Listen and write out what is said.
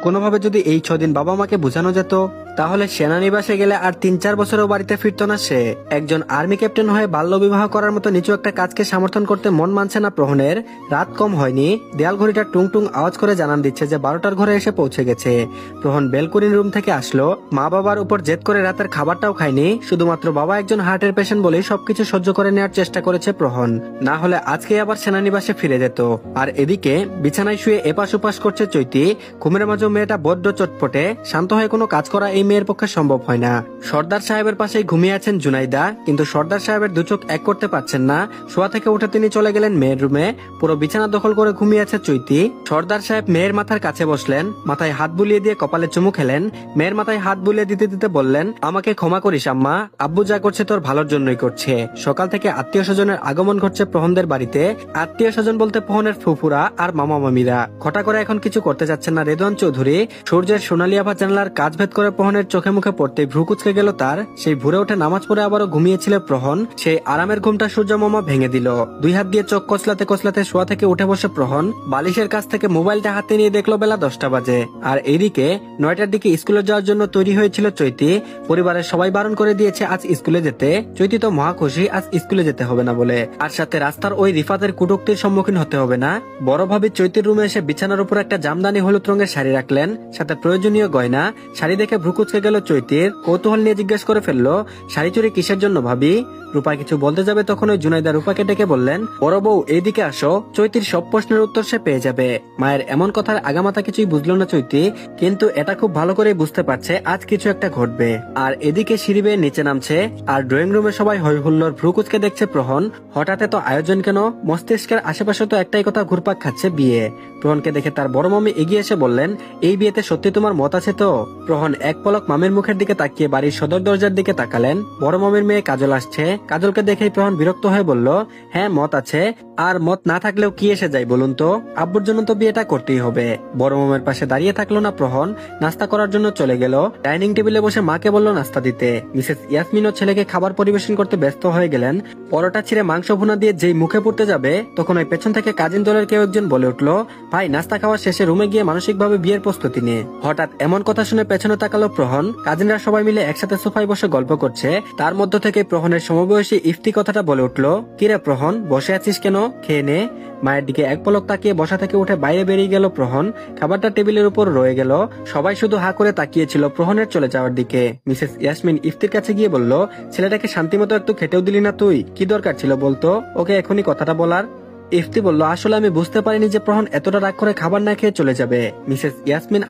কোনোভাবে যদি এই 6 দিন বাবা মাকে বোঝানো যেত, তাহলে সেনানিবাসে গেলে আর 3-4 বছরও বাড়িতে ফিরত না সে। একজন আর্মি ক্যাপ্টেন হয়ে বাল্য বিবাহ করার মতো নিচু একটা কাজকে সমর্থন করতে মন মানছে না প্রহনের। রাত কম হয়নি, দেয়াল ঘড়িটা টুং টুং আওয়াজ করে জানান দিচ্ছে যে 12টার ঘরে এসে পৌঁছে গেছে। প্রহন বেলকুনির রুম থেকে আসলো। মা বাবার উপর জেদ করে রাতের খাবারটাও খায়নি, শুধুমাত্র বাবা একজন হার্টের পেশেন্ট বলেই সবকিছু সহ্য করে নেওয়ার চেষ্টা করেছে প্রহন। না হলে আজকে আবার সেনানিবাসে ফিরে যেত। আর এদিকে বিছানায় শুয়ে এপাশ ওপাশ করছে চৈতি। ঘুমের মাঝে মেয়েটা বড্ড চটপটে, শান্ত হয়ে কোনো কাজ করা এই মেয়ের পক্ষে সম্ভব হয় না। সর্দার সাহেবের পাশেই ঘুমিয়ে আছেন জুনাইদা, কিন্তু সর্দার সাহেবের দু চোখ এক করতে পারছেন না। শোয়া থেকে উঠে তিনি চলে গেলেন মেয়ের রুমে। পুরো বিছানা দখল করে ঘুমিয়ে আছে চৈতি। সর্দার সাহেব মেয়ের মাথার কাছে বসলেন, মাথায় হাত বুলিয়ে দিয়ে কপালে চুমু খেলেন। মেয়ের মাথায় হাত বুলিয়ে দিতে দিতে বললেন, আমাকে ক্ষমা করিস আম্মা, আব্বু যা করছে তোর ভালোর জন্যই করছে। সকাল থেকে আত্মীয় স্বজনের আগমন ঘটছে প্রহনদের বাড়িতে। আত্মীয় স্বজন বলতে প্রহনের ফুফুরা আর মামা মামিরা। ঘটা করে এখন কিছু করতে যাচ্ছেন না রেদওয়ান চৌধুরী। সূর্যের সোনালী আভা জানালার কাজ ভেদ করে প্রহনের চোখে মুখে পড়তে ভ্রু কুচকে গেল তার। সেই ভোরে উঠে নামাজ পড়ে আবারও ঘুমিয়েছিল প্রহন। সেই আরামের ঘুমটা সূর্য মামা ভেঙে দিল। 2 হাত দিয়ে চোখ কচলাতে কচলাতে শোয়া থেকে উঠে বসে প্রহন। বালিশের কাছ থেকে মোবাইলটা হাতে নিয়ে দেখলো বেলা 10টা বাজে। আর এইদিকে 9টার দিকে স্কুলে যাওয়ার জন্য তৈরি হয়েছিল চৈতি। পরিবারের সবাই বারণ করে দিয়েছে আজ স্কুলে যেতে। চৈতি তো মহা খুশি আজ স্কুলে যেতে হবে না বলে। আর সাথে রাস্তার ওই রিফাতের কুটুক্তির সম্মুখীন হতে হবে না। বড় ভাবি চৈতির রুমে এসে বিছানার উপর একটা জামদানি হলুদ রঙের শাড়ি রাখলেন, সাথে প্রয়োজনীয় গয়না। শাড়ি দেখে ভ্রু কুচকে গেল চৈতির। কৌতূহল নিয়ে জিজ্ঞেস করে ফেললো, শাড়ি চুরি কিসের জন্য ভাবি? রূপা কিছু বলতে যাবে তখন ওই জুনাইদা রূপাকে ডেকে বললেন, বড় বউ এইদিকে আসো, চৈতির সব প্রশ্নের উত্তর সে পেয়ে যাবে। মায়ের এমন কথার আগামাথা কিছুই বুঝলো না চৈতি, কিন্তু এটা খুব ভালো করে বুঝতে পারছে আজ কিছু একটা ঘটবে। আর এদিকে সিঁড়ি বেয়ে নিচে নামছে, আর ড্রয়িং রুমে সবাই হই হুল্লোড়। ভ্রু কুচকে দেখছে প্রহন, হঠাৎ এত আয়োজন কেন? মস্তিষ্কের আশেপাশে তো একটাই কথা ঘুরপাক খাচ্ছে, বিয়ে। প্রহনকে দেখে তার বড় মামি এগিয়ে এসে বললেন, এই বিয়েতে সত্যি তোমার মত আছে তো? প্রহন এক পলক মামির মুখের দিকে তাকিয়ে বাড়ির সদর দরজার দিকে তাকালেন। বড় মামির মেয়ে কাজল আসছে। কাজলকে দেখেই প্রহন বিরক্ত হয়ে বলল, হ্যাঁ মত আছে, আর মত না থাকলেও কি এসে যায় বলুন তো? আব্বুর জন্য তো বিয়েটা করতেই হবে। বড় মামের পাশে দাঁড়িয়ে থাকলো না প্রহন, নাস্তা করার জন্য চলে গেল। ডাইনিং টেবিলে বসে মাকে বলল নাস্তা দিতে। মিসেস ইয়াসমিনও ছেলেকে খাবার পরিবেশন করতে ব্যস্ত হয়ে গেলেন। পরোটা ছিঁড়ে মাংস ভুনা দিয়ে যেই মুখে পড়তে যাবে, তখন ওই পেছন থেকে কাজিন দলের কেউ একজন বলে উঠলো, ভাই নাস্তা খাওয়ার শেষে রুমে গিয়ে মানসিকভাবে বিয়ের প্রস্তুতি নিয়ে। হঠাৎ এমন কথা শুনে পেছনে তাকালো প্রহন। কাজিনরা সবাই মিলে একসাথে সোফায় বসে গল্প করছে। তার মধ্য থেকে প্রহনের সমবয়সী ইফতি কথাটা বলে উঠলো, কিরে প্রহন বসে আছিস কেন, খেয়ে নে। মায়ের দিকে এক পলক তাকিয়ে বসা থেকে উঠে বাইরে বেরিয়ে গেল প্রহন। খাবারটা টেবিলের উপর রয়ে গেল। সবাই শুধু হা করে তাকিয়েছিল প্রহনের চলে যাওয়ার দিকে। মিসেস ইয়াসমিন ইফতির কাছে গিয়ে বলল, ছেলেটাকে শান্তিমতো একটু খেতেও দিলি না তুই? কি দরকার ছিল বলতো ওকে এখনই কথাটা বলার? ইফতি বলল, আসলে আমি বুঝতে পারিনি যে প্রহন এতটা রাগ করে খাবার না খেয়ে চলে যাবে। মিসেস ইয়াসমিন